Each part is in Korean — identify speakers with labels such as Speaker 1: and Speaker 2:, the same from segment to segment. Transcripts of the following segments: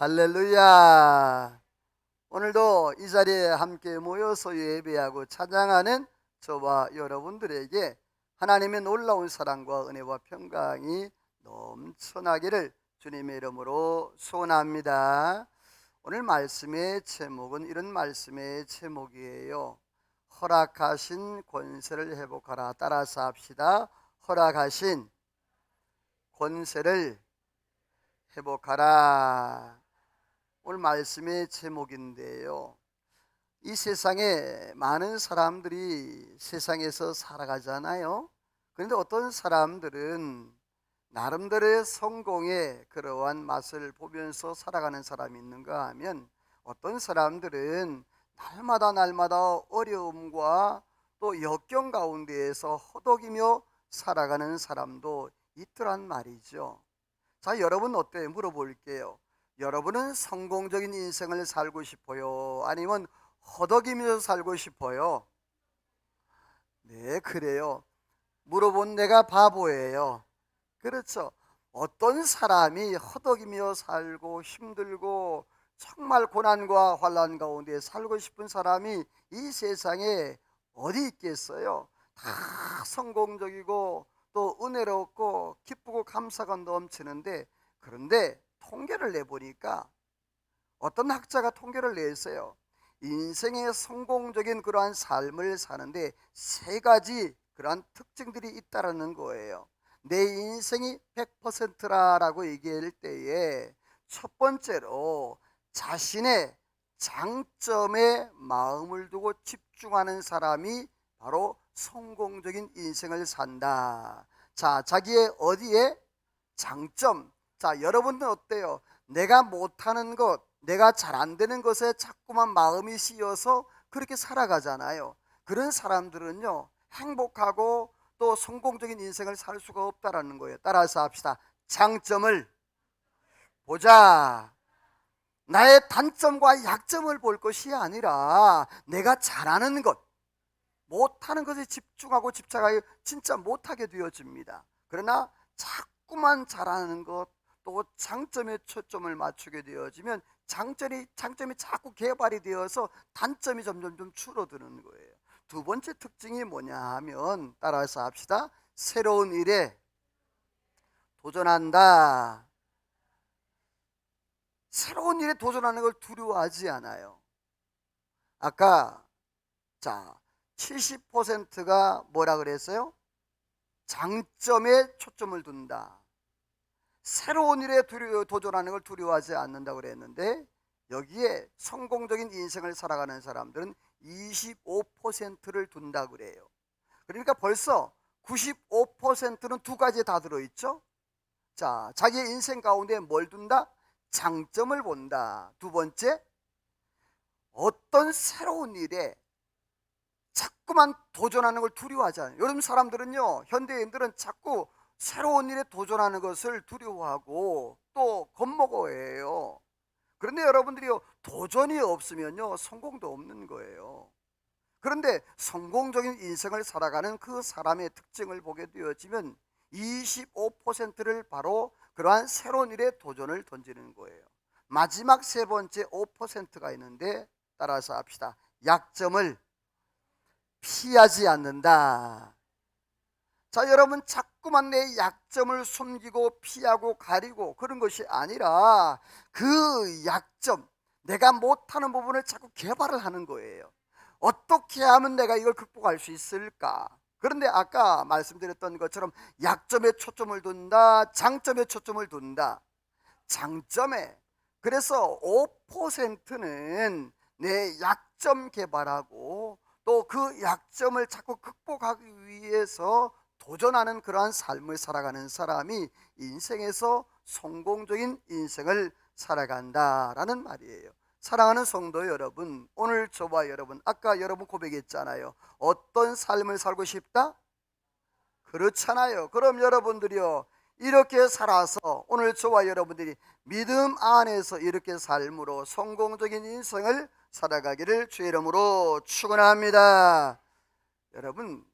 Speaker 1: 할렐루야. 오늘도 이 자리에 함께 모여서 예배하고 찬양하는 저와 여러분들에게 하나님의 놀라운 사랑과 은혜와 평강이 넘쳐나기를 주님의 이름으로 소원합니다. 오늘 말씀의 제목은 이런 말씀의 제목이에요. 허락하신 권세를 회복하라. 따라서 합시다. 허락하신 권세를 회복하라. 오늘 말씀의 제목인데요, 이 세상에 많은 사람들이 세상에서 살아가잖아요. 그런데 어떤 사람들은 나름대로의 성공의 그러한 맛을 보면서 살아가는 사람이 있는가 하면, 어떤 사람들은 날마다 어려움과 또 역경 가운데에서 허덕이며 살아가는 사람도 있더란 말이죠. 자, 여러분 어때요? 물어볼게요. 여러분은 성공적인 인생을 살고 싶어요? 아니면 허덕이면서 살고 싶어요? 네, 그래요. 물어본 내가 바보예요. 그렇죠. 어떤 사람이 허덕이며 살고 힘들고 정말 고난과 환난 가운데 살고 싶은 사람이 이 세상에 어디 있겠어요? 다 성공적이고 또 은혜롭고 기쁘고 감사가 넘치는데, 그런데 통계를 내보니까 어떤 학자가 통계를 냈어요. 인생의 성공적인 그러한 삶을 사는데 세 가지 그러한 특징들이 있다는 거예요. 내 인생이 100%라고 얘기할 때에 첫 번째로 자신의 장점에 마음을 두고 집중하는 사람이 바로 성공적인 인생을 산다. 자, 자기의 어디에? 장점. 자, 여러분들 어때요? 내가 못하는 것, 내가 잘 안 되는 것에 자꾸만 마음이 씌어서 그렇게 살아가잖아요. 그런 사람들은요, 행복하고 또 성공적인 인생을 살 수가 없다라는 거예요. 따라서 합시다. 장점을 보자. 나의 단점과 약점을 볼 것이 아니라 내가 잘하는 것, 못하는 것에 집중하고 집착하여 진짜 못하게 되어집니다. 그러나 자꾸만 잘하는 것, 또 장점에 초점을 맞추게 되어지면 장점이 자꾸 개발이 되어서 단점이 점점 좀 줄어드는 거예요. 두 번째 특징이 뭐냐 하면, 따라서 합시다. 새로운 일에 도전한다. 새로운 일에 도전하는 걸 두려워하지 않아요. 아까 70%가 뭐라 그랬어요? 장점에 초점을 둔다. 새로운 일에 도전하는 걸 두려워하지 않는다고 그랬는데, 여기에 성공적인 인생을 살아가는 사람들은 25%를 둔다고 그래요. 그러니까 벌써 95%는 두 가지에 다 들어있죠. 자, 자기의 인생 가운데 뭘 둔다? 장점을 본다. 두 번째, 어떤 새로운 일에 자꾸만 도전하는 걸 두려워하지 않아요. 요즘 사람들은요, 현대인들은 자꾸 새로운 일에 도전하는 것을 두려워하고 또 겁먹어해요. 그런데 여러분들이요, 도전이 없으면요, 성공도 없는 거예요. 그런데 성공적인 인생을 살아가는 그 사람의 특징을 보게 되어지면 25%를 바로 그러한 새로운 일에 도전을 던지는 거예요. 마지막 세 번째 5%가 있는데, 따라서 합시다. 약점을 피하지 않는다. 자, 여러분, 자꾸만 내 약점을 숨기고 피하고 가리고 그런 것이 아니라 그 약점, 내가 못하는 부분을 자꾸 개발을 하는 거예요. 어떻게 하면 내가 이걸 극복할 수 있을까? 그런데 아까 말씀드렸던 것처럼 약점에 초점을 둔다, 장점에 초점을 둔다. 장점에, 그래서 5%는 내 약점 개발하고 또 그 약점을 자꾸 극복하기 위해서 도전하는 그러한 삶을 살아가는 사람이 인생에서 성공적인 인생을 살아간다라는 말이에요. 사랑하는 성도 여러분, 오늘 저와 여러분, 아까 여러분 고백했잖아요. 어떤 삶을 살고 싶다? 그렇잖아요. 그럼 여러분들이요, 이렇게 살아서 오늘 저와 여러분들이 믿음 안에서 이렇게 삶으로 성공적인 인생을 살아가기를 주의 이름으로 축원합니다. 여러분,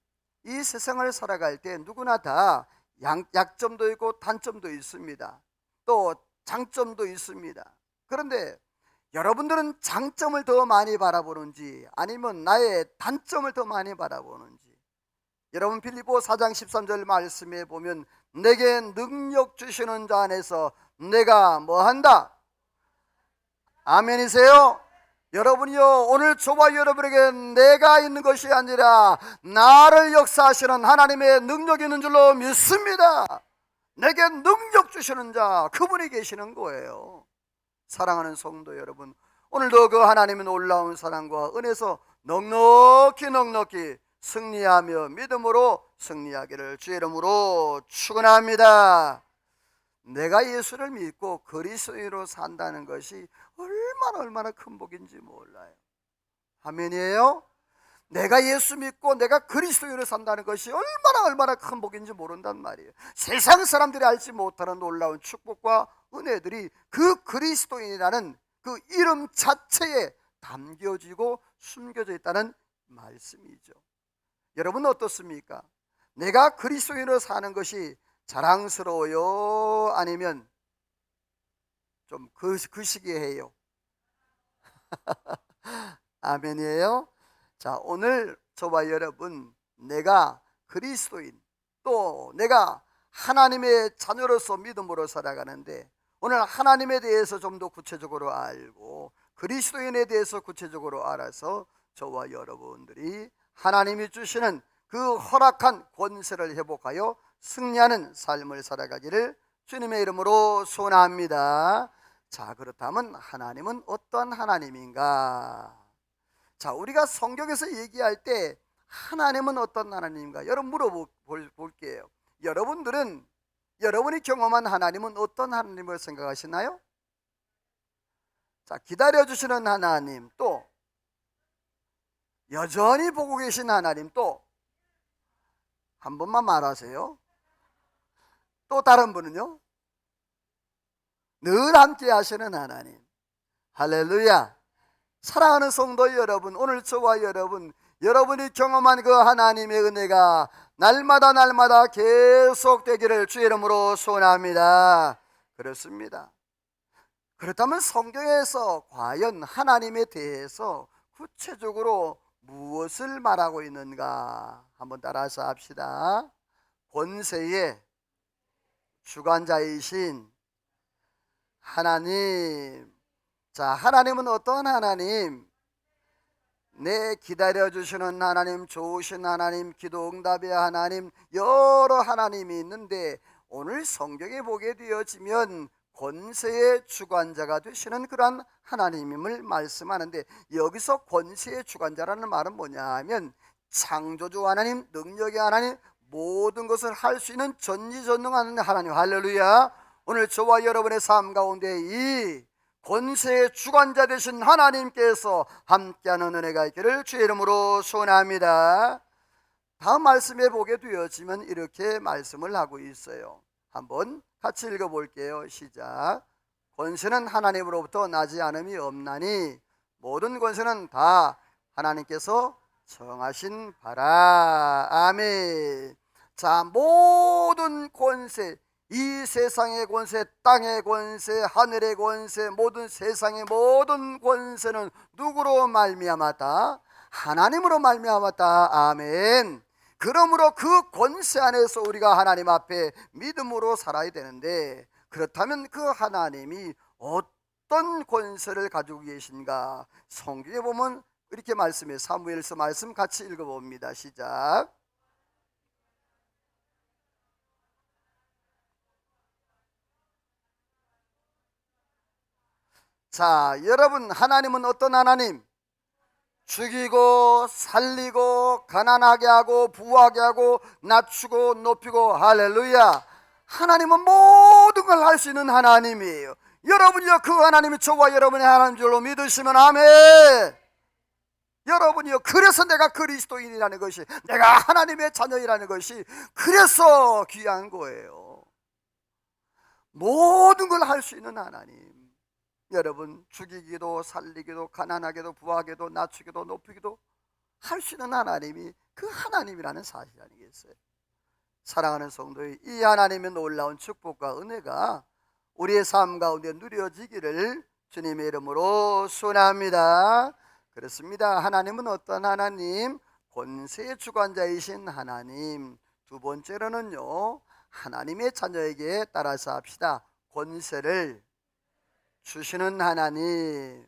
Speaker 1: 이 세상을 살아갈 때 누구나 다 약점도 있고 단점도 있습니다. 또 장점도 있습니다. 그런데 여러분들은 장점을 더 많이 바라보는지 아니면 나의 단점을 더 많이 바라보는지, 여러분 빌립보 4장 13절 말씀에 보면 내게 능력 주시는 자 안에서 내가 뭐한다? 아멘이세요? 여러분이요, 오늘 저와 여러분에게 내가 있는 것이 아니라 나를 역사하시는 하나님의 능력이 있는 줄로 믿습니다. 내게 능력 주시는 자, 그분이 계시는 거예요. 사랑하는 성도 여러분, 오늘도 그 하나님의 놀라운 사랑과 은혜에서 넉넉히 승리하며 믿음으로 승리하기를 주의 이름으로 축원합니다. 내가 예수를 믿고 그리스도인으로 산다는 것이 얼마나 큰 복인지 몰라요. 아멘이에요? 내가 예수 믿고 내가 그리스도인으로 산다는 것이 얼마나 큰 복인지 모른단 말이에요. 세상 사람들이 알지 못하는 놀라운 축복과 은혜들이 그 그리스도인이라는 그 이름 자체에 담겨지고 숨겨져 있다는 말씀이죠. 여러분 어떻습니까? 내가 그리스도인으로 사는 것이 자랑스러워요? 아니면 좀 그 시기에 해요? 아멘이에요? 자, 오늘 저와 여러분, 내가 그리스도인, 또 내가 하나님의 자녀로서 믿음으로 살아가는데, 오늘 하나님에 대해서 좀 더 구체적으로 알고 그리스도인에 대해서 구체적으로 알아서 저와 여러분들이 하나님이 주시는 그 허락한 권세를 회복하여 승리하는 삶을 살아가기를 주님의 이름으로 소원합니다. 자, 그렇다면 하나님은 어떤 하나님인가? 자, 우리가 성경에서 얘기할 때 하나님은 어떤 하나님인가? 여러분 물어볼게요. 여러분이 경험한 하나님은 어떤 하나님을 생각하시나요? 자, 기다려주시는 하나님, 또 여전히 보고 계신 하나님, 또 한 번만 말하세요. 또 다른 분은요? 늘 함께 하시는 하나님. 할렐루야. 사랑하는 성도 여러분, 오늘 저와 여러분이 경험한 그 하나님의 은혜가 날마다 계속되기를 주의 이름으로 소원합니다. 그렇습니다. 그렇다면 성경에서 과연 하나님에 대해서 구체적으로 무엇을 말하고 있는가? 한번 따라서 합시다. 권세의 주관자이신 하나님. 자, 하나님은 어떤 하나님? 내 기다려주시는 하나님, 좋으신 하나님, 기도 응답의 하나님, 여러 하나님이 있는데 오늘 성경에 보게 되어지면 권세의 주관자가 되시는 그러한 하나님임을 말씀하는데, 여기서 권세의 주관자라는 말은 뭐냐 하면 창조주 하나님, 능력의 하나님, 모든 것을 할 수 있는 전지전능한 하나님. 할렐루야. 오늘 저와 여러분의 삶 가운데 이 권세의 주관자 되신 하나님께서 함께하는 은혜가 있기를 주의 이름으로 소원합니다. 다음 말씀에 보게 되어지면 이렇게 말씀을 하고 있어요. 한번 같이 읽어볼게요. 시작. 권세는 하나님으로부터 나지 않음이 없나니 모든 권세는 다 하나님께서 정하신 바라. 아멘. 자, 모든 권세, 이 세상의 권세, 땅의 권세, 하늘의 권세, 모든 세상의 모든 권세는 누구로 말미암았다? 하나님으로 말미암았다. 아멘. 그러므로 그 권세 안에서 우리가 하나님 앞에 믿음으로 살아야 되는데, 그렇다면 그 하나님이 어떤 권세를 가지고 계신가? 성경에 보면 이렇게 말씀해. 사무엘서 말씀 같이 읽어봅니다. 시작. 자, 여러분, 하나님은 어떤 하나님? 죽이고 살리고 가난하게 하고 부하게 하고 낮추고 높이고. 할렐루야. 하나님은 모든 걸 할 수 있는 하나님이에요. 여러분이요, 그 하나님이 저와 여러분의 하나님 줄로 믿으시면 아멘. 여러분이요, 그래서 내가 그리스도인이라는 것이, 내가 하나님의 자녀이라는 것이 그래서 귀한 거예요. 모든 걸 할 수 있는 하나님. 여러분, 죽이기도 살리기도 가난하게도 부하게도 낮추기도 높이기도 할 수 있는 하나님이 그 하나님이라는 사실 아니겠어요? 사랑하는 성도의 이 하나님의 놀라운 축복과 은혜가 우리의 삶 가운데 누려지기를 주님의 이름으로 순합니다. 그렇습니다. 하나님은 어떤 하나님? 권세의 주관자이신 하나님. 두 번째로는요, 하나님의 자녀에게 따라서 합시다. 권세를 주시는 하나님.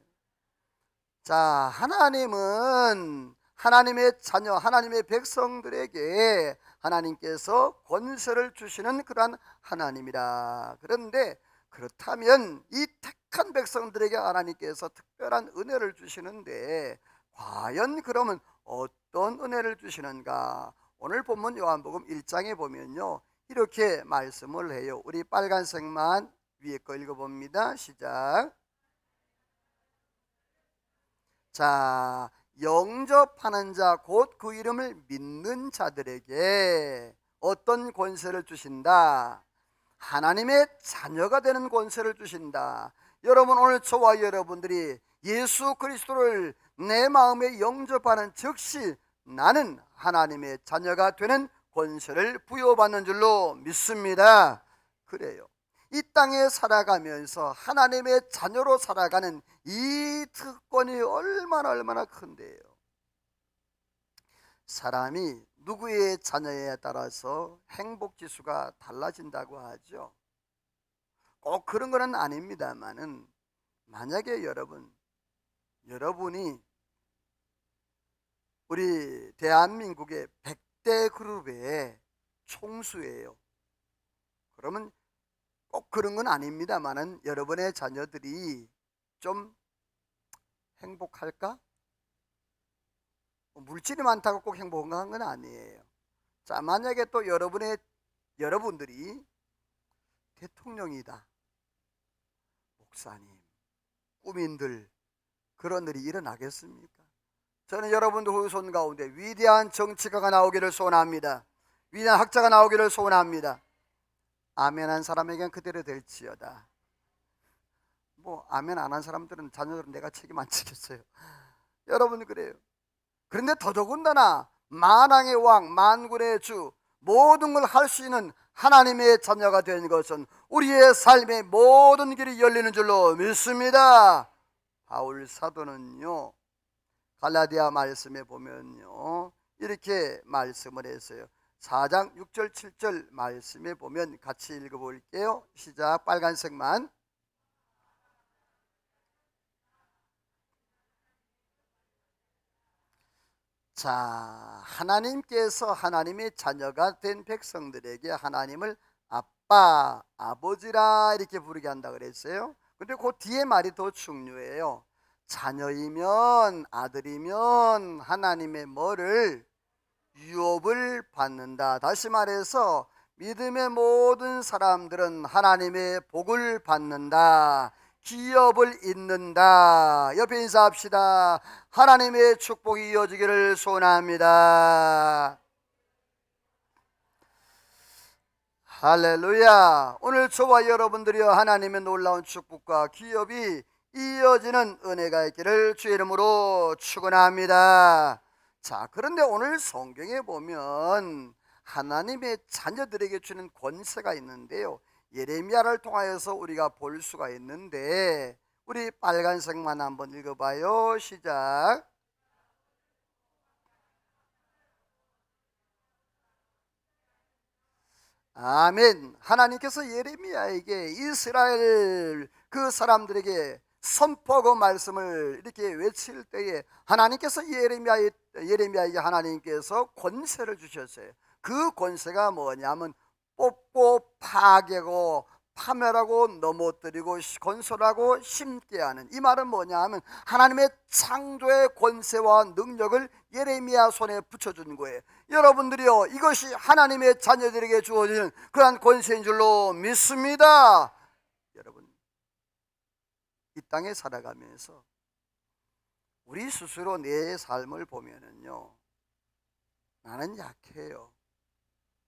Speaker 1: 자, 하나님은 하나님의 자녀, 하나님의 백성들에게 하나님께서 권세를 주시는 그러한 하나님이라. 그런데 그렇다면 이 택한 백성들에게 하나님께서 특별한 은혜를 주시는데, 과연 그러면 어떤 은혜를 주시는가? 오늘 본문 요한복음 1장에 보면요, 이렇게 말씀을 해요. 우리 빨간색만 위에 거 읽어봅니다. 시작. 자, 영접하는 자, 곧 그 이름을 믿는 자들에게 어떤 권세를 주신다? 하나님의 자녀가 되는 권세를 주신다. 여러분, 오늘 저와 여러분들이 예수 그리스도를 내 마음에 영접하는 즉시 나는 하나님의 자녀가 되는 권세를 부여받는 줄로 믿습니다. 그래요. 이 땅에 살아가면서 하나님의 자녀로 살아가는 이 특권이 얼마나 큰데요. 사람이 누구의 자녀에 따라서 행복지수가 달라진다고 하죠. 꼭 그런 것은 아닙니다만은, 만약에 여러분이 우리 대한민국의 100대 그룹의 총수예요. 그러면 꼭 그런 건 아닙니다만은, 여러분의 자녀들이 좀 행복할까? 물질이 많다고 꼭 행복한 건 아니에요. 자, 만약에 또 여러분들이 대통령이다, 목사님, 꾸민들, 그런 일이 일어나겠습니까? 저는 여러분들 후손 가운데 위대한 정치가가 나오기를 소원합니다. 위대한 학자가 나오기를 소원합니다. 아멘한 사람에겐 그대로 될지어다. 뭐 아멘 안 한 사람들은, 자녀들은 내가 책임 안 지겠어요. 여러분, 그래요. 그런데 더더군다나 만왕의 왕, 만군의 주, 모든 걸 할 수 있는 하나님의 자녀가 된 것은 우리의 삶의 모든 길이 열리는 줄로 믿습니다. 바울 사도는요, 갈라디아 말씀에 보면요, 이렇게 말씀을 했어요. 4장 6절 7절 말씀에 보면 같이 읽어볼게요. 시작. 빨간색만. 자, 하나님께서 하나님의 자녀가 된 백성들에게 하나님을 아빠, 아버지라 이렇게 부르게 한다 그랬어요. 근데 그 뒤에 말이 더 중요해요. 자녀이면, 아들이면 하나님의 뭐를? 유업을 받는다. 다시 말해서 믿음의 모든 사람들은 하나님의 복을 받는다. 기업을 잇는다. 옆에 인사합시다. 하나님의 축복이 이어지기를 소원합니다. 할렐루야. 오늘 저와 여러분들이여 하나님의 놀라운 축복과 기업이 이어지는 은혜가 있기를 주의 이름으로 축원합니다. 자, 그런데 오늘 성경에 보면 하나님의 자녀들에게 주는 권세가 있는데요, 예레미야를 통하여서 우리가 볼 수가 있는데, 우리 빨간색만 한번 읽어봐요. 시작. 아멘. 하나님께서 예레미야에게, 이스라엘 그 사람들에게 선포하고 말씀을 이렇게 외칠 때에 하나님께서 예레미야에게 하나님께서 권세를 주셨어요. 그 권세가 뭐냐면 뽑고 파괴하고 파멸하고 넘어뜨리고 건설하고 심게 하는, 이 말은 뭐냐 하면 하나님의 창조의 권세와 능력을 예레미야 손에 붙여준 거예요. 여러분들이요, 이것이 하나님의 자녀들에게 주어지는 그러한 권세인 줄로 믿습니다. 여러분, 이 땅에 살아가면서 우리 스스로 내 삶을 보면은요, 나는 약해요,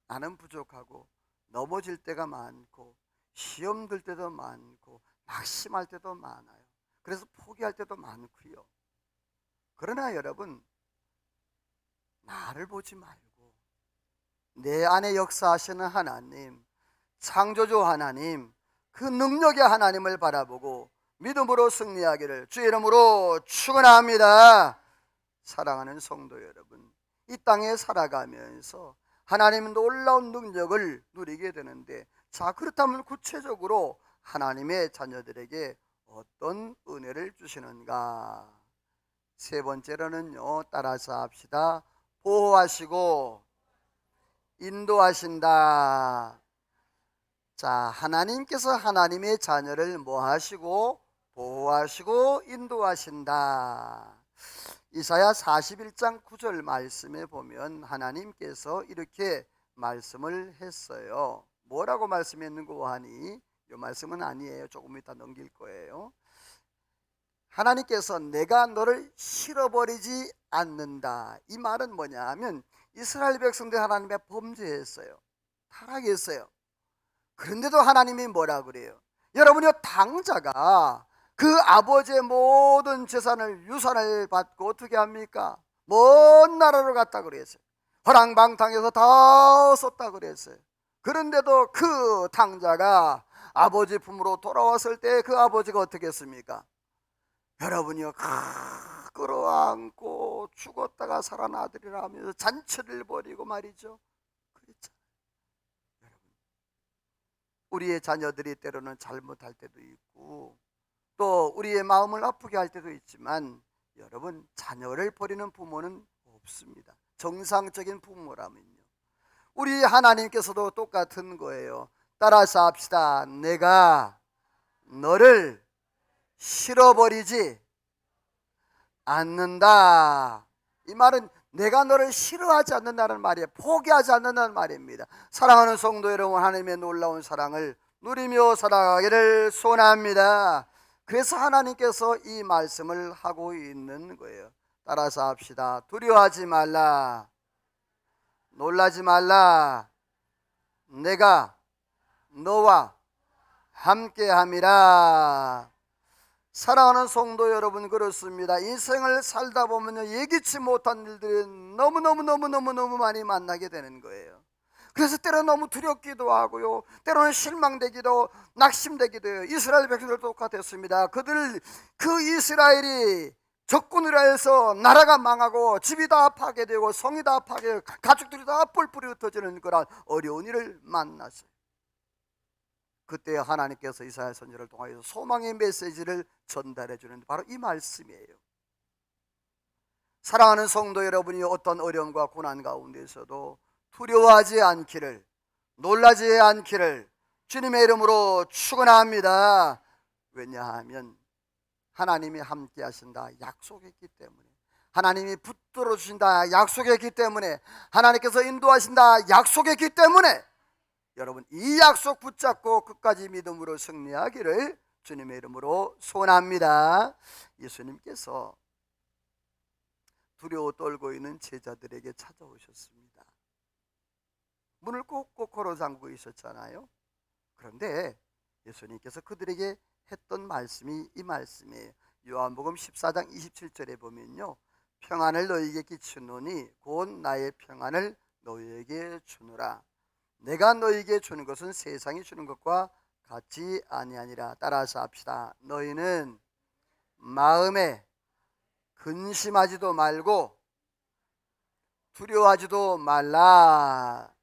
Speaker 1: 나는 부족하고 넘어질 때가 많고 시험 들 때도 많고 낙심할 때도 많아요. 그래서 포기할 때도 많고요. 그러나 여러분, 나를 보지 말고 내 안에 역사하시는 하나님, 창조주 하나님, 그 능력의 하나님을 바라보고 믿음으로 승리하기를 주의 이름으로 축원합니다. 사랑하는 성도 여러분, 이 땅에 살아가면서 하나님의 놀라운 능력을 누리게 되는데, 자, 그렇다면 구체적으로 하나님의 자녀들에게 어떤 은혜를 주시는가? 세 번째로는요, 따라서 합시다. 보호하시고 인도하신다. 자, 하나님께서 하나님의 자녀를 뭐 하시고? 보호하시고 인도하신다. 이사야 41장 9절 말씀에 보면 하나님께서 이렇게 말씀을 했어요. 뭐라고 말씀했는고 하니, 이 말씀은 아니에요. 조금 이따 넘길 거예요. 하나님께서 내가 너를 실어버리지 않는다. 이 말은 뭐냐 하면, 이스라엘 백성들 하나님의 범죄했어요. 타락했어요. 그런데도 하나님이 뭐라 그래요? 여러분이요, 당자가 그 아버지의 모든 재산을, 유산을 받고 어떻게 합니까? 먼 나라로 갔다 그랬어요. 허랑방탕해서 다 썼다 그랬어요. 그런데도 그 당자가 아버지 품으로 돌아왔을 때 그 아버지가 어떻게 했습니까? 여러분이요, 끌어안고 죽었다가 살아난 아들이라 하면서 잔치를 벌이고 말이죠. 그랬잖아요. 여러분, 우리의 자녀들이 때로는 잘못할 때도 있고, 또 우리의 마음을 아프게 할 때도 있지만, 여러분, 자녀를 버리는 부모는 없습니다. 정상적인 부모라면요. 우리 하나님께서도 똑같은 거예요. 따라서 합시다. 내가 너를 싫어버리지 않는다. 이 말은 내가 너를 싫어하지 않는다는 말이에요. 포기하지 않는다는 말입니다. 사랑하는 성도 여러분, 하나님의 놀라운 사랑을 누리며 살아가기를 소원합니다. 그래서 하나님께서 이 말씀을 하고 있는 거예요. 따라서 합시다. 두려워하지 말라. 놀라지 말라. 내가 너와 함께함이라. 사랑하는 성도 여러분, 그렇습니다. 인생을 살다 보면 예기치 못한 일들이 너무 많이 만나게 되는 거예요. 그래서 때로는 너무 두렵기도 하고요, 때로는 실망되기도, 낙심되기도 해요. 이스라엘 백성들도 똑같았습니다. 그 이스라엘이 적군이라 해서 나라가 망하고 집이 다 파괴되고 성이 다 파괴되고 가족들이 다 뿔뿔이 흩어지는 그런 어려운 일을 만났어요. 그때 하나님께서 이사야 선지자를 통하여서 소망의 메시지를 전달해 주는 바로 이 말씀이에요. 사랑하는 성도 여러분이 어떤 어려움과 고난 가운데서도 두려워하지 않기를, 놀라지 않기를 주님의 이름으로 축원합니다. 왜냐하면 하나님이 함께 하신다 약속했기 때문에, 하나님이 붙들어 주신다 약속했기 때문에, 하나님께서 인도하신다 약속했기 때문에, 여러분, 이 약속 붙잡고 끝까지 믿음으로 승리하기를 주님의 이름으로 소원합니다. 예수님께서 두려워 떨고 있는 제자들에게 찾아오셨습니다. 문을 꼭꼭 걸어 잠그고 있었잖아요. 그런데 예수님께서 그들에게 했던 말씀이 이 말씀이에요. 요한복음 14장 27절에 보면요, 평안을 너희에게 끼치노니 곧 나의 평안을 너희에게 주노라. 내가 너희에게 주는 것은 세상이 주는 것과 같지 아니하니라. 따라서 합시다. 너희는 마음에 근심하지도 말고 두려워하지도 말라.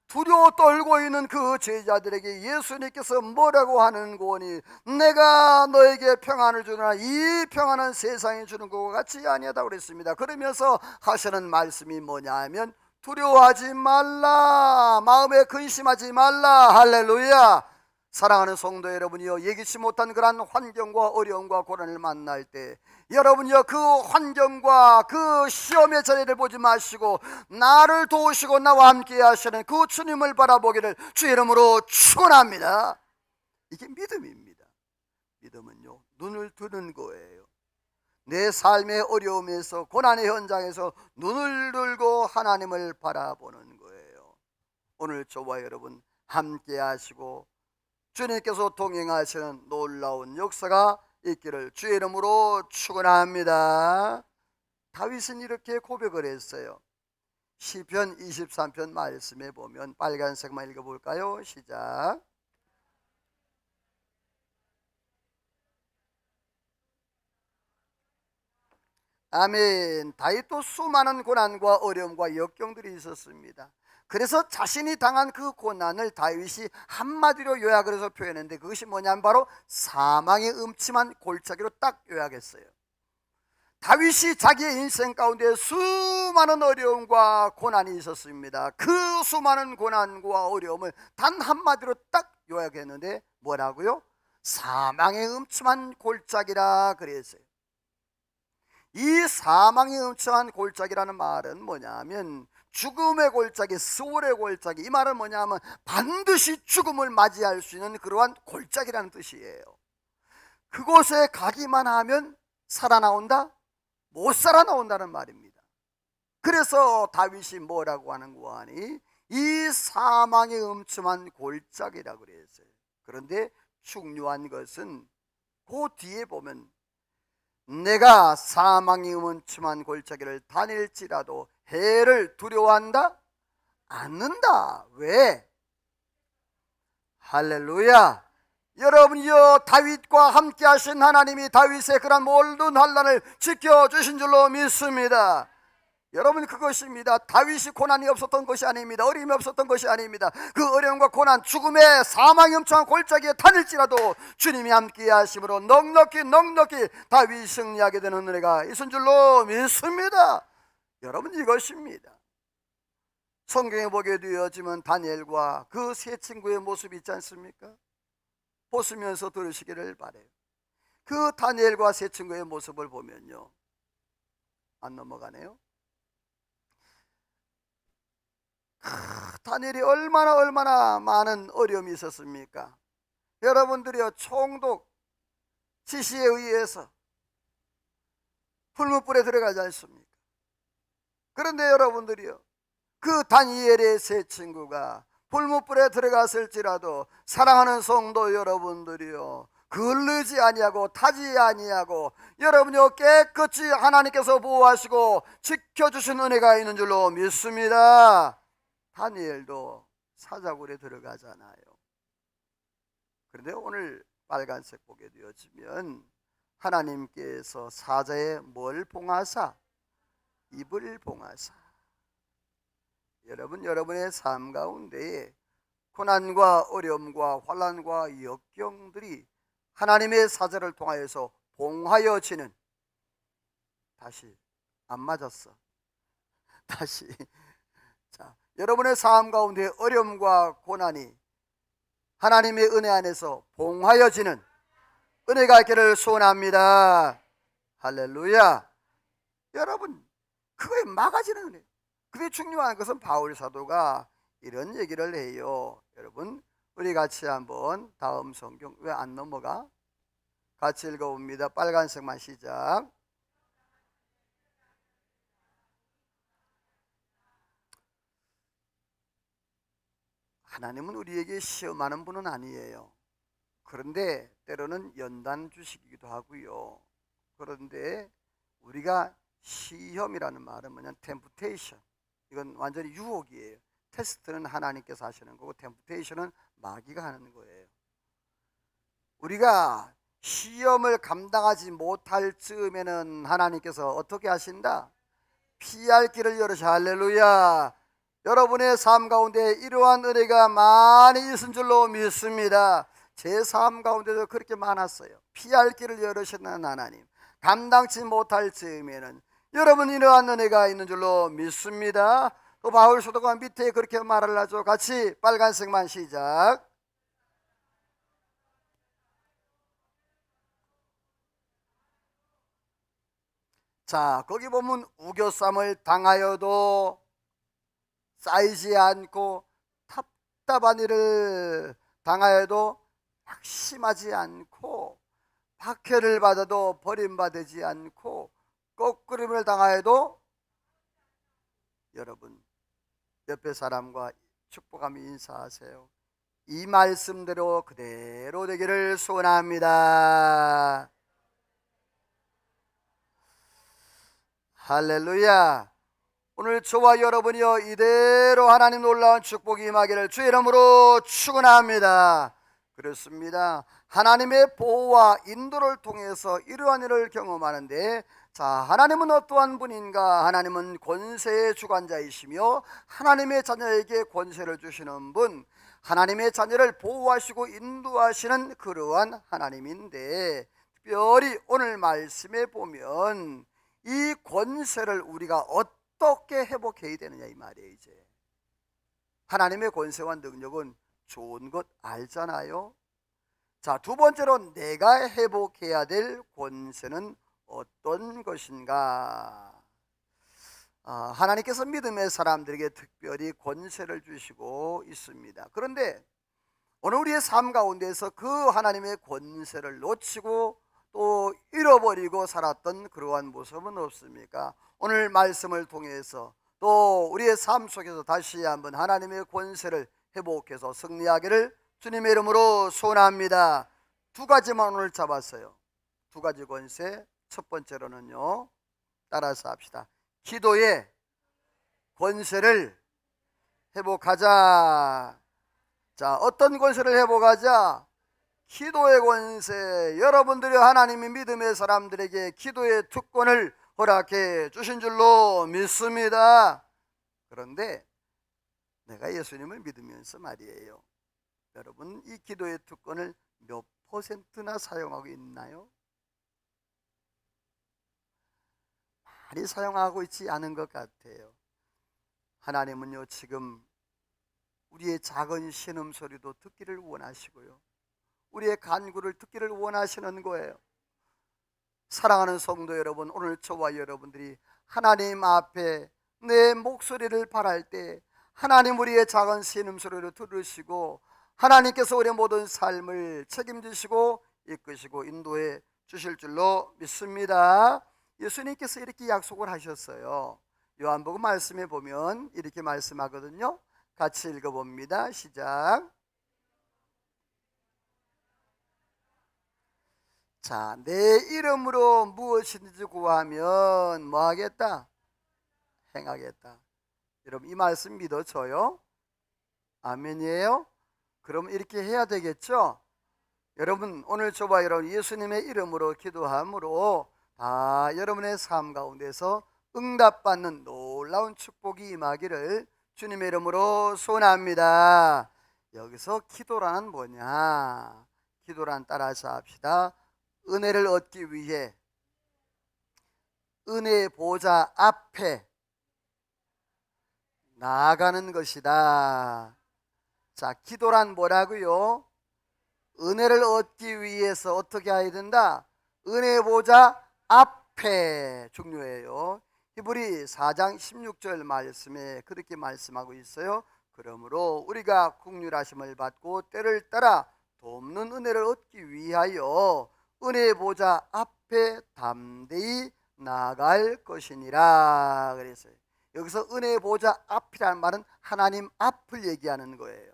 Speaker 1: 두려워 떨고 있는 그 제자들에게 예수님께서 뭐라고 하는 거니? 내가 너에게 평안을 주노라. 이 평안은 세상이 주는 것과 같이 아니하다고 그랬습니다. 그러면서 하시는 말씀이 뭐냐 하면, 두려워하지 말라, 마음에 근심하지 말라. 할렐루야. 사랑하는 성도 여러분이요, 예기치 못한 그러한 환경과 어려움과 고난을 만날 때 여러분이요, 그 환경과 그 시험의 자리를 보지 마시고 나를 도우시고 나와 함께 하시는 그 주님을 바라보기를 주의 이름으로 축원합니다. 이게 믿음입니다. 믿음은요, 눈을 뜨는 거예요. 내 삶의 어려움에서, 고난의 현장에서 눈을 들고 하나님을 바라보는 거예요. 오늘 저와 여러분 함께 하시고 주님께서 동행하시는 놀라운 역사가 있기를 주의 이름으로 축원합니다. 다윗은 이렇게 고백을 했어요. 시편 23편 말씀에 보면, 빨간색만 읽어볼까요? 시작. 아멘. 다윗도 수많은 고난과 어려움과 역경들이 있었습니다. 그래서 자신이 당한 그 고난을 다윗이 한마디로 요약을 해서 표현했는데, 그것이 뭐냐면 바로 사망의 음침한 골짜기로 딱 요약했어요. 다윗이 자기의 인생 가운데 수많은 어려움과 고난이 있었습니다. 그 수많은 고난과 어려움을 단 한마디로 딱 요약했는데 뭐라고요? 사망의 음침한 골짜기라 그랬어요. 이 사망의 음침한 골짜기라는 말은 뭐냐면 죽음의 골짜기, 스월의 골짜기, 이 말은 뭐냐면 반드시 죽음을 맞이할 수 있는 그러한 골짜기라는 뜻이에요. 그곳에 가기만 하면 살아나온다? 못 살아나온다는 말입니다. 그래서 다윗이 뭐라고 하는 거 아니? 이 사망의 음침한 골짜기라고 그랬어요. 그런데 중요한 것은 그 뒤에 보면 내가 사망의 음침한 골짜기를 다닐지라도 해를 두려워한다? 않는다. 왜? 할렐루야. 여러분이요, 다윗과 함께 하신 하나님이 다윗의 그런 모든 환난을 지켜주신 줄로 믿습니다. 여러분, 그것입니다. 다윗이 고난이 없었던 것이 아닙니다. 어려움이 없었던 것이 아닙니다. 그 어려움과 고난, 죽음의 사망의 음침한 골짜기에 다닐지라도 주님이 함께 하심으로 넉넉히 다윗이 승리하게 되는 은혜가 있은 줄로 믿습니다. 여러분, 이것입니다. 성경에 보게 되어지면 다니엘과 그 세 친구의 모습이 있지 않습니까? 보시면서 들으시기를 바라요. 그 다니엘과 세 친구의 모습을 보면요, 안 넘어가네요. 다니엘이 얼마나 많은 어려움이 있었습니까? 여러분들이요, 총독 지시에 의해서 풀무불에 들어가지 않습니까? 그런데 여러분들이요, 그 다니엘의 세 친구가 풀무불에 들어갔을지라도 사랑하는 성도 여러분들이요, 걸르지 아니하고 타지 아니하고 여러분이요, 깨끗이 하나님께서 보호하시고 지켜주신 은혜가 있는 줄로 믿습니다. 다니엘도 사자굴에 들어가잖아요. 그런데 오늘 빨간색 보게 되어지면 하나님께서 사자의 뭘 봉하사? 입을 봉하사. 여러분의 삶 가운데에 고난과 어려움과 환난과 역경들이 하나님의 사자를 통하여서 봉하여지는, 다시 안 맞았어. 다시. 자, 여러분의 삶 가운데 어려움과 고난이 하나님의 은혜 안에서 봉하여지는 은혜가 있기를 소원합니다. 할렐루야. 여러분, 그거에 막아지는 은혜. 그게 중요한 것은 바울 사도가 이런 얘기를 해요. 여러분, 우리 같이 한번 다음 성경, 왜 안 넘어가? 같이 읽어봅니다. 빨간색만 시작. 하나님은 우리에게 시험하는 분은 아니에요. 그런데 때로는 연단 주시기도 하고요. 그런데 우리가 시험이라는 말은 뭐냐, 템프테이션, 이건 완전히 유혹이에요. 테스트는 하나님께서 하시는 거고 템프테이션은 마귀가 하는 거예요. 우리가 시험을 감당하지 못할 즈음에는 하나님께서 어떻게 하신다? 피할 길을 열으셔. 할렐루야. 여러분의 삶 가운데 이러한 은혜가 많이 있은 줄로 믿습니다. 제 삶 가운데도 그렇게 많았어요. 피할 길을 열으시는 하나님, 감당치 못할 즈음에는 여러분 이러한 은혜가 있는 줄로 믿습니다. 또 바울 사도가 밑에 그렇게 말을 하죠. 같이 빨간색만 시작. 자, 거기 보면 우겨쌈을 당하여도 쌓이지 않고, 답답한 일을 당하여도 낙심하지 않고, 박해를 받아도 버림받지 않고, 거꾸림을 당하여도, 여러분 옆에 사람과 축복하며 인사하세요. 이 말씀대로 그대로 되기를 소원합니다. 할렐루야. 오늘 저와 여러분이요, 이대로 하나님 놀라운 축복이 임하기를 주의 이름으로 축원합니다. 그렇습니다. 하나님의 보호와 인도를 통해서 이러한 일을 경험하는데, 자, 하나님은 어떠한 분인가? 하나님은 권세의 주관자이시며 하나님의 자녀에게 권세를 주시는 분, 하나님의 자녀를 보호하시고 인도하시는 그러한 하나님인데, 특별히 오늘 말씀에 보면 이 권세를 우리가 어떻게 회복해야 되느냐 이 말이에요. 이제 하나님의 권세와 능력은 좋은 것 알잖아요. 자, 두 번째로 내가 회복해야 될 권세는 어떤 것인가? 하나님께서 믿음의 사람들에게 특별히 권세를 주시고 있습니다. 그런데 오늘 우리의 삶 가운데서 그 하나님의 권세를 놓치고 또 잃어버리고 살았던 그러한 모습은 없습니까? 오늘 말씀을 통해서 또 우리의 삶 속에서 다시 한번 하나님의 권세를 회복해서 승리하기를 주님의 이름으로 소원합니다. 두 가지만 오늘 잡았어요. 두 가지 권세. 첫 번째로는요, 따라서 합시다. 기도의 권세를 회복하자. 자, 어떤 권세를 회복하자? 기도의 권세. 여러분들이 하나님이 믿음의 사람들에게 기도의 특권을 허락해 주신 줄로 믿습니다. 그런데 내가 예수님을 믿으면서 말이에요, 여러분 이 기도의 특권을 몇 %나 사용하고 있나요? 많이 사용하고 있지 않은 것 같아요. 하나님은요, 지금 우리의 작은 신음소리도 듣기를 원하시고요, 우리의 간구를 듣기를 원하시는 거예요. 사랑하는 성도 여러분, 오늘 저와 여러분들이 하나님 앞에 내 목소리를 바랄 때 하나님 우리의 작은 신음소리를 들으시고 하나님께서 우리의 모든 삶을 책임지시고 이끄시고 인도해 주실 줄로 믿습니다. 예수님께서 이렇게 약속을 하셨어요. 요한복음 말씀에 보면 이렇게 말씀하거든요. 같이 읽어봅니다. 시작. 자, 내 이름으로 무엇이든지 구하면 뭐 하겠다? 행하겠다. 여러분 이 말씀 믿어져요? 아멘이에요? 그럼 이렇게 해야 되겠죠? 여러분 오늘 저와 여러분 예수님의 이름으로 기도함으로 여러분의 삶 가운데서 응답받는 놀라운 축복이 임하기를 주님의 이름으로 소원합니다. 여기서 기도란 뭐냐? 기도란 따라서 합시다. 은혜를 얻기 위해 은혜의 보좌 앞에 나아가는 것이다. 자, 기도란 뭐라고요? 은혜를 얻기 위해서 어떻게 해야 된다? 은혜의 보좌 앞에. 중요해요. 히브리 4장 16절 말씀에 그렇게 말씀하고 있어요. 그러므로 우리가 긍휼하심을 받고 때를 따라 돕는 은혜를 얻기 위하여 은혜의 보좌 앞에 담대히 나아갈 것이니라 그랬어요. 여기서 은혜의 보좌 앞이라는 말은 하나님 앞을 얘기하는 거예요.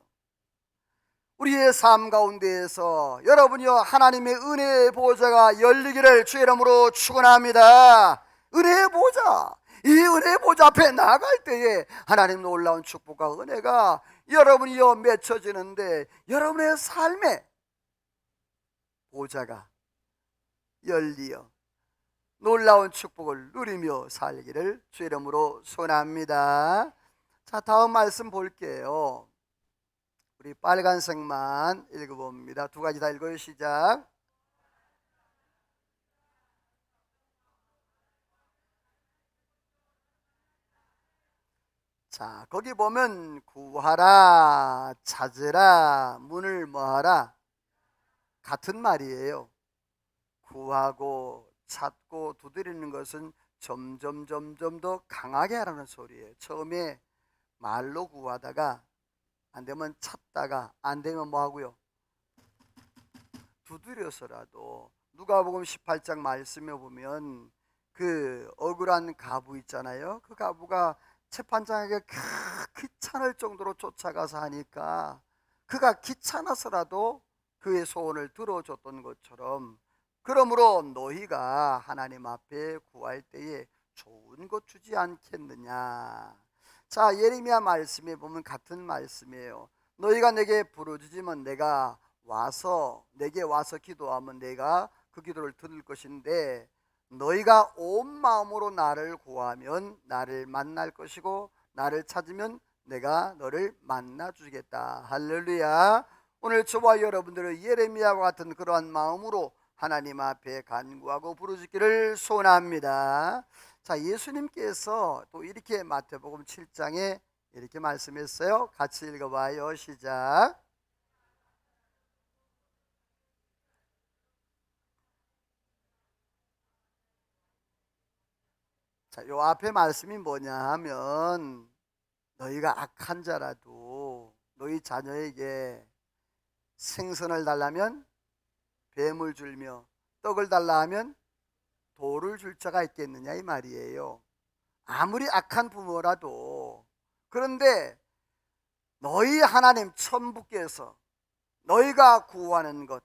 Speaker 1: 우리의 삶 가운데에서 여러분이요, 하나님의 은혜의 보좌가 열리기를 주의 이름으로 축원합니다. 은혜의 보좌, 이 은혜의 보좌 앞에 나아갈 때에 하나님 놀라운 축복과 은혜가 여러분이요 맺혀지는데, 여러분의 삶에 보좌가 열리어 놀라운 축복을 누리며 살기를 주의 이름으로 소원합니다. 자, 다음 말씀 볼게요. 우리 빨간색만 읽어봅니다. 두 가지 다 읽어요. 시작. 자, 거기 보면 구하라, 찾으라, 문을 뭐하라 같은 말이에요. 구하고 찾고 두드리는 것은 점점 더 강하게 하라는 소리예요. 처음에 말로 구하다가 안 되면 찾다가 안 되면 뭐 하고요? 두드려서라도. 누가복음 18장 말씀에 보면 그 억울한 과부 있잖아요. 그 과부가 재판장에게 귀찮을 정도로 쫓아가서 하니까 그가 귀찮아서라도 그의 소원을 들어줬던 것처럼, 그러므로 너희가 하나님 앞에 구할 때에 좋은 것 주지 않겠느냐. 자, 예레미야 말씀에 보면 같은 말씀이에요. 너희가 내게 부르짖으면 내가 내게 와서 기도하면 내가 그 기도를 들을 것인데, 너희가 온 마음으로 나를 구하면 나를 만날 것이고 나를 찾으면 내가 너를 만나 주겠다. 할렐루야. 오늘 저와 여러분들의 예레미야와 같은 그러한 마음으로 하나님 앞에 간구하고 부르짖기를 소원합니다. 자, 예수님께서 또 이렇게 마태복음 7장에 이렇게 말씀했어요. 같이 읽어봐요. 시작. 자, 요 앞에 말씀이 뭐냐 하면, 너희가 악한 자라도 너희 자녀에게 생선을 달라면 뱀을 줄며 떡을 달라 하면 돌을 줄 자가 있겠느냐 이 말이에요. 아무리 악한 부모라도. 그런데 너희 하나님 천부께서 너희가 구하는 것,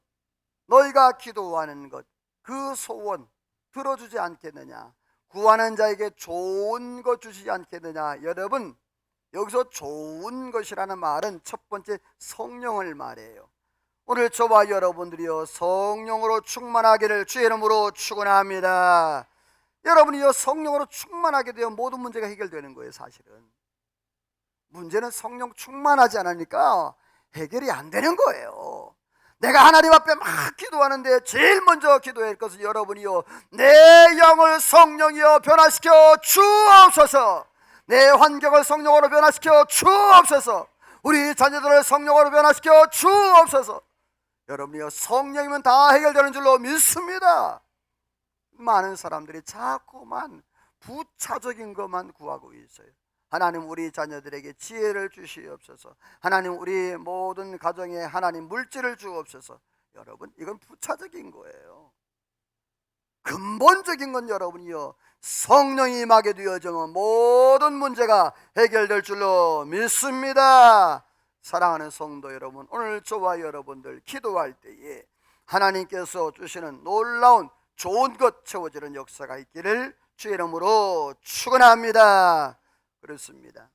Speaker 1: 너희가 기도하는 것, 그 소원 들어주지 않겠느냐, 구하는 자에게 좋은 것 주시지 않겠느냐. 여러분, 여기서 좋은 것이라는 말은 첫 번째 성령을 말해요. 오늘 저와 여러분들이요, 성령으로 충만하기를 주의 이름으로 축원합니다. 여러분이요, 성령으로 충만하게 되면 모든 문제가 해결되는 거예요. 사실은 문제는 성령 충만하지 않으니까 해결이 안 되는 거예요. 내가 하나님 앞에 막 기도하는데 제일 먼저 기도할 것은, 여러분이요, 내 영을 성령이여 변화시켜 주옵소서. 내 환경을 성령으로 변화시켜 주옵소서. 우리 자녀들을 성령으로 변화시켜 주옵소서. 여러분이요, 성령이면 다 해결되는 줄로 믿습니다. 많은 사람들이 자꾸만 부차적인 것만 구하고 있어요. 하나님, 우리 자녀들에게 지혜를 주시옵소서. 하나님, 우리 모든 가정에 하나님 물질을 주옵소서. 여러분, 이건 부차적인 거예요. 근본적인 건 여러분이요, 성령이 임하게 되어지면 모든 문제가 해결될 줄로 믿습니다. 사랑하는 성도 여러분, 오늘 저와 여러분들 기도할 때에 하나님께서 주시는 놀라운 좋은 것 채워지는 역사가 있기를 주의 이름으로 축원합니다. 그렇습니다.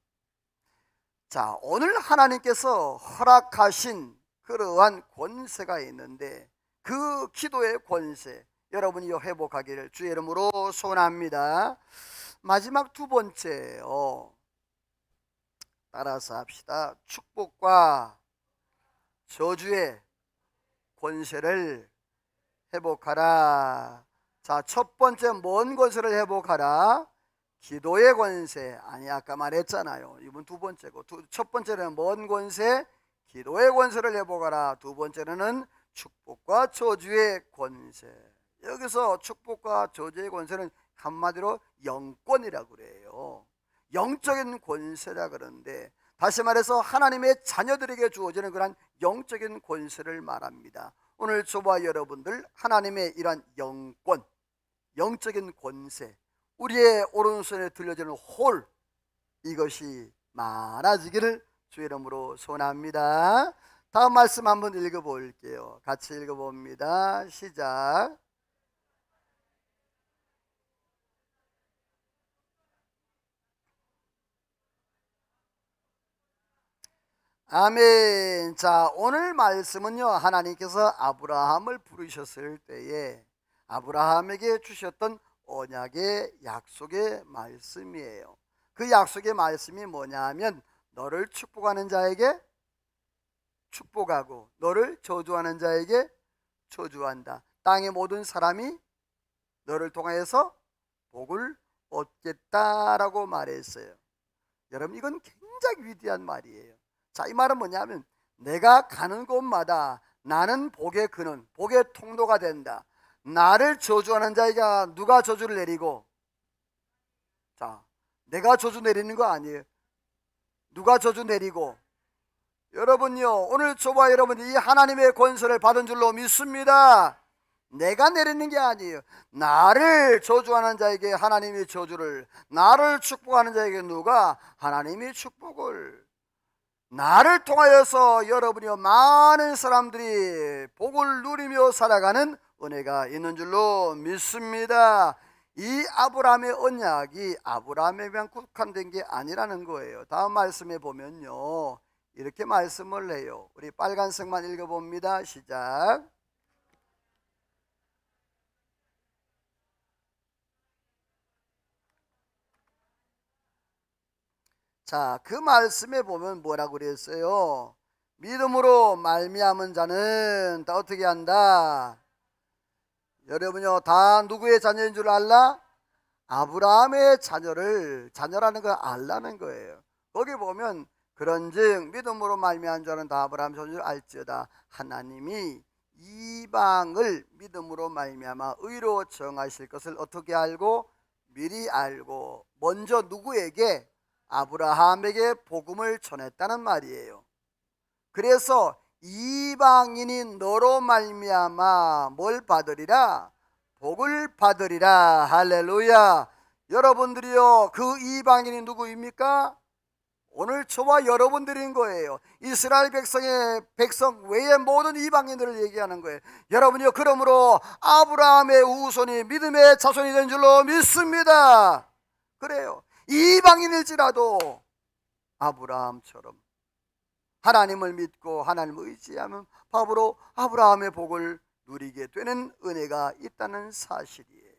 Speaker 1: 자, 오늘 하나님께서 허락하신 그러한 권세가 있는데, 그 기도의 권세 여러분이 회복하기를 주의 이름으로 소원합니다. 마지막 두 번째요, 따라서 합시다. 축복과 저주의 권세를 회복하라. 자, 첫 번째 뭔 권세를 회복하라? 기도의 권세. 아니, 아까 말했잖아요. 이번 두 번째고, 첫 번째는 뭔 권세? 기도의 권세를 회복하라. 두 번째는 축복과 저주의 권세. 여기서 축복과 저주의 권세는 한마디로 영권이라고 그래요. 영적인 권세라 그러는데, 다시 말해서 하나님의 자녀들에게 주어지는 그런 영적인 권세를 말합니다. 오늘 저와 여러분들 하나님의 이러한 영권, 영적인 권세, 우리의 오른손에 들려지는 홀, 이것이 많아지기를 주의 이름으로 소원합니다. 다음 말씀 한번 읽어볼게요. 같이 읽어봅니다. 시작. 아멘. 자, 오늘 말씀은요, 하나님께서 아브라함을 부르셨을 때에 아브라함에게 주셨던 언약의 약속의 말씀이에요. 그 약속의 말씀이 뭐냐 하면, 너를 축복하는 자에게 축복하고 너를 저주하는 자에게 저주한다. 땅의 모든 사람이 너를 통하여서 복을 얻겠다라고 말했어요. 여러분, 이건 굉장히 위대한 말이에요. 자, 이 말은 뭐냐면, 내가 가는 곳마다 나는 복의 근원, 복의 통로가 된다. 나를 저주하는 자에게 누가 저주를 내리고, 자, 내가 저주 내리는 거 아니에요. 누가 저주 내리고, 여러분요, 오늘 저와 여러분이 이 하나님의 권세를 받은 줄로 믿습니다. 내가 내리는 게 아니에요. 나를 저주하는 자에게 하나님이 저주를, 나를 축복하는 자에게 누가 하나님이 축복을, 나를 통하여서 여러분이요, 많은 사람들이 복을 누리며 살아가는 은혜가 있는 줄로 믿습니다. 이 아브라함의 언약이 아브라함에만 국한된 게 아니라는 거예요. 다음 말씀에 보면요, 이렇게 말씀을 해요. 우리 빨간색만 읽어봅니다. 시작. 자, 그 말씀에 보면 뭐라고 그랬어요? 믿음으로 말미암은 자는 다 어떻게 한다? 여러분요, 다 누구의 자녀인 줄 알라? 아브라함의 자녀라는 걸 알라는 거예요. 거기 보면 그런즉 믿음으로 말미암은 자는 다 아브라함의 자녀인 줄 알지어다. 하나님이 이방을 믿음으로 말미암아 의로 정하실 것을 어떻게 알고? 미리 알고 먼저 누구에게? 아브라함에게 복음을 전했다는 말이에요. 그래서 이방인이 너로 말미암아 뭘 받으리라? 복을 받으리라. 할렐루야. 여러분들이요, 그 이방인이 누구입니까? 오늘 저와 여러분들인 거예요. 이스라엘 백성 외의 모든 이방인들을 얘기하는 거예요. 여러분이요, 그러므로 아브라함의 후손이 믿음의 자손이 된 줄로 믿습니다. 그래요. 이방인일지라도 아브라함처럼 하나님을 믿고 하나님을 의지하면 바로 아브라함의 복을 누리게 되는 은혜가 있다는 사실이에요.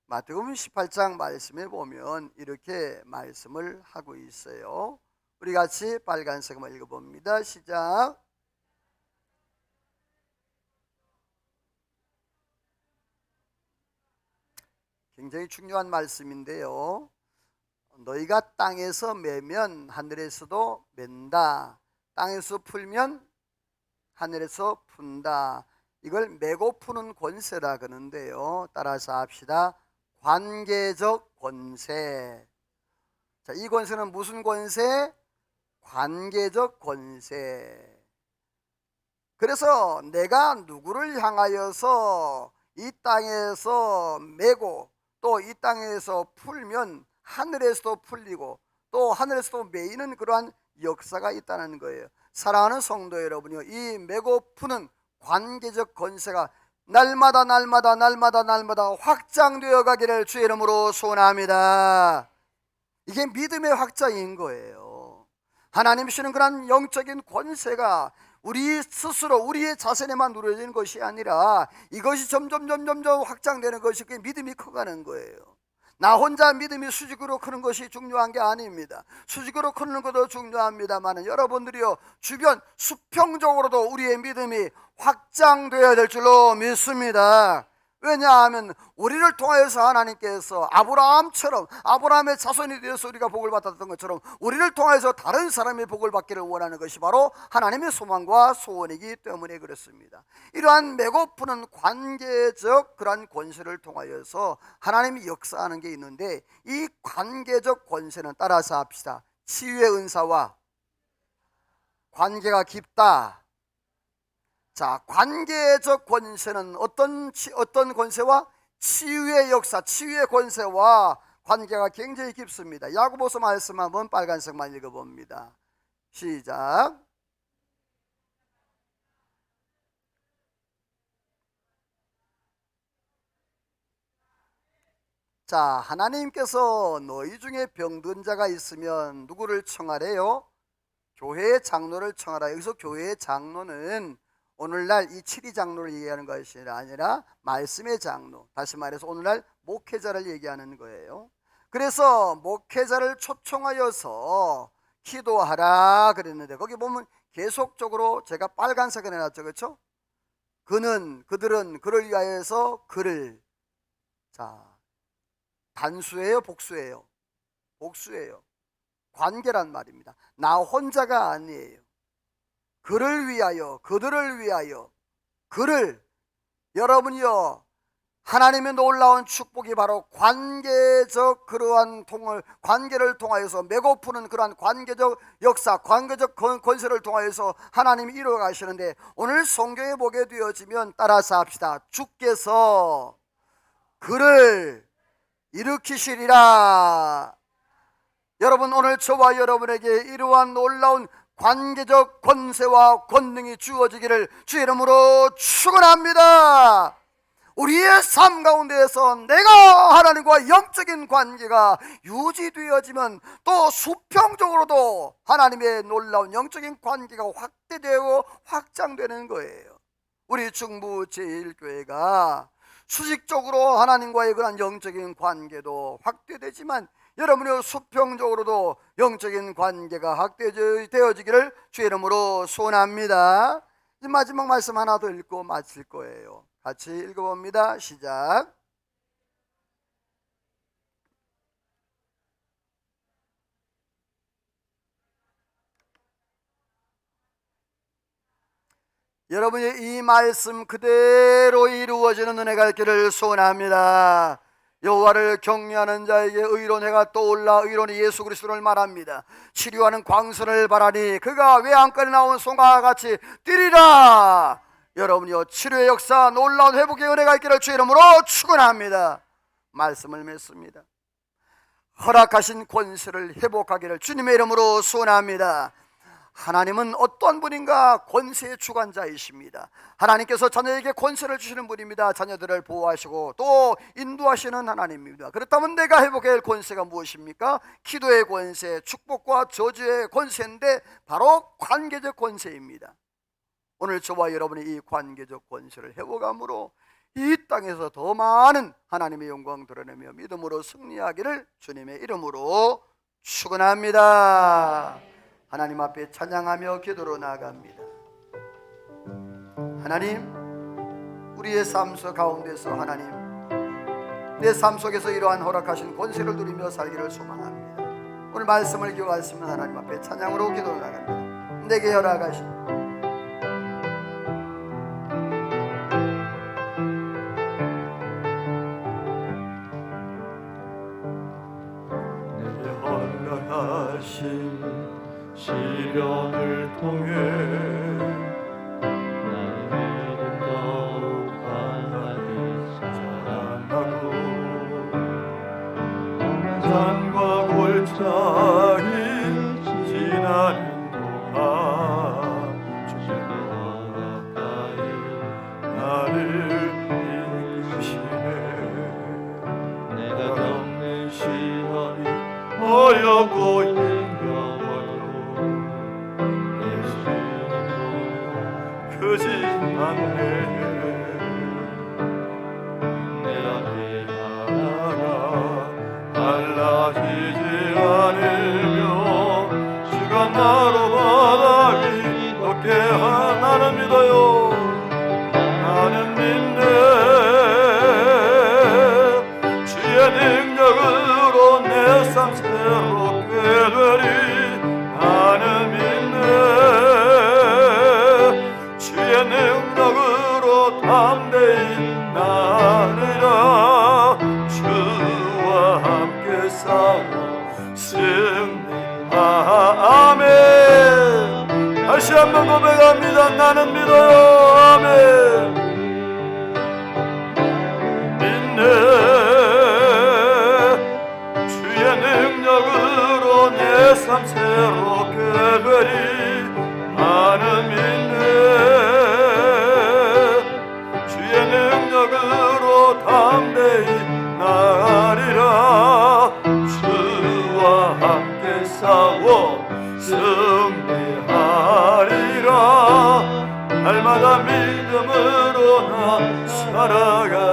Speaker 1: 마태복음 18장 말씀에 보면 이렇게 말씀을 하고 있어요. 우리 같이 빨간색만 읽어봅니다. 시작. 굉장히 중요한 말씀인데요. 너희가 땅에서 매면 하늘에서도 맨다. 땅에서 풀면 하늘에서 푼다. 이걸 매고 푸는 권세라 그러는데요. 따라서 합시다. 관계적 권세. 자, 이 권세는 무슨 권세? 관계적 권세. 그래서 내가 누구를 향하여서 이 땅에서 매고 또 이 땅에서 풀면 하늘에서도 풀리고 또 하늘에서도 매이는 그러한 역사가 있다는 거예요. 사랑하는 성도 여러분이요, 이 매고 푸는 관계적 권세가 날마다 확장되어 가기를 주의 이름으로 소원합니다. 이게 믿음의 확장인 거예요. 하나님 주시는 그런 영적인 권세가 우리 스스로 우리의 자신에만 누려지는 것이 아니라 이것이 점점 확장되는 것이 그게 믿음이 커가는 거예요. 나 혼자 믿음이 수직으로 크는 것이 중요한 게 아닙니다. 수직으로 크는 것도 중요합니다만 여러분들이요, 주변 수평적으로도 우리의 믿음이 확장되어야 될 줄로 믿습니다. 왜냐하면 우리를 통하여서 하나님께서 아브라함처럼 아브라함의 자손이 되어서 우리가 복을 받았던 것처럼 우리를 통하여서 다른 사람의 복을 받기를 원하는 것이 바로 하나님의 소망과 소원이기 때문에 그렇습니다. 이러한 매고푸는 관계적 그러한 권세를 통하여서 하나님이 역사하는 게 있는데, 이 관계적 권세는 따라서 합시다. 치유의 은사와 관계가 깊다. 자, 관계적 권세는 어떤 권세와? 치유의 역사, 치유의 권세와 관계가 굉장히 깊습니다. 야고보서 말씀 한번 빨간색만 읽어봅니다. 시작. 자, 하나님께서 너희 중에 병든 자가 있으면 누구를 청하래요? 교회의 장로를 청하라. 여기서 교회의 장로는 오늘날 이 7위 장로를 얘기하는 것이 아니라 말씀의 장로, 다시 말해서 오늘날 목회자를 얘기하는 거예요. 그래서 목회자를 초청하여서 기도하라 그랬는데, 거기 보면 계속적으로 제가 빨간색을 해놨죠, 그렇죠? 그들은 그를 위하여서 그를, 자, 단수예요, 복수예요? 복수예요. 관계란 말입니다. 나 혼자가 아니에요. 그를 위하여, 그들을 위하여, 여러분이요, 하나님의 놀라운 축복이 바로 관계적 그러한 관계를 통하여서 매고푸는 그러한 관계적 역사, 관계적 권세를 통하여서 하나님이 이루어 가시는데, 오늘 성경에 보게 되어지면 따라서 합시다. 주께서 그를 일으키시리라. 여러분, 오늘 저와 여러분에게 이러한 놀라운 관계적 권세와 권능이 주어지기를 주의 이름으로 축원합니다. 우리의 삶 가운데에서 내가 하나님과 영적인 관계가 유지되어지면 또 수평적으로도 하나님의 놀라운 영적인 관계가 확대되고 확장되는 거예요. 우리 충북 제1교회가 수직적으로 하나님과의 그런 영적인 관계도 확대되지만 여러분의 수평적으로도 영적인 관계가 확대되어지기를 주의 이름으로 소원합니다. 이제 마지막 말씀 하나 더 읽고 마칠 거예요. 같이 읽어봅니다. 시작. 여러분이 이 말씀 그대로 이루어지는 은혜가 있기를 소원합니다. 여호와를 경외하는 자에게 의로운 해가 떠올라 의로운 예수 그리스도를 말합니다. 치료하는 광선을 바라니 그가 외양간에 나온 송아와 같이 뛰리라. 여러분이요, 치료의 역사, 놀라운 회복의 은혜가 있기를 주의 이름으로 축원합니다. 말씀을 맺습니다. 허락하신 권세를 회복하기를 주님의 이름으로 소원합니다. 하나님은 어떤 분인가? 권세의 주관자이십니다. 하나님께서 자녀에게 권세를 주시는 분입니다. 자녀들을 보호하시고 또 인도하시는 하나님입니다. 그렇다면 내가 회복해야 할 권세가 무엇입니까? 기도의 권세, 축복과 저주의 권세인데 바로 관계적 권세입니다. 오늘 저와 여러분이 이 관계적 권세를 회복함으로 이 땅에서 더 많은 하나님의 영광 드러내며 믿음으로 승리하기를 주님의 이름으로 축원합니다. 하나님 앞에 찬양하며 기도로 나아갑니다. 하나님, 우리의 삶 가운데서 하나님, 내 삶 속에서 이러한 허락하신 권세를 누리며 살기를 소망합니다. 오늘 말씀을 기억하시면 하나님 앞에 찬양으로 기도로 나갑니다. 내게 허락하신
Speaker 2: 시련을 통해 나의 믿음 더욱 강하게 자라나고 산과 골짜기 지나는 동안 주님의 가까이 나를 이끄시네. 내가 겪는 시험이 어렵고 크지 않네. 내 앞에 하나가 달라지지 않으며 주가 나로 바라기 높게 나는 믿어요. 나는 믿네. 주의 능력으로 내 삶 새롭게 되리. 나는 믿네. 능력으로 담대히 나르라. 주와 함께 싸워 승리하. 아멘. 다시 한번 고백합니다. 나는 믿어요. 아멘. 믿네. 주의 능력으로 내 삶 새롭게 되리. 나는 믿네. 능력으로 담대히 나가리라. 주와 함께 싸워 승리하리라. 날마다 믿음으로 나 살아가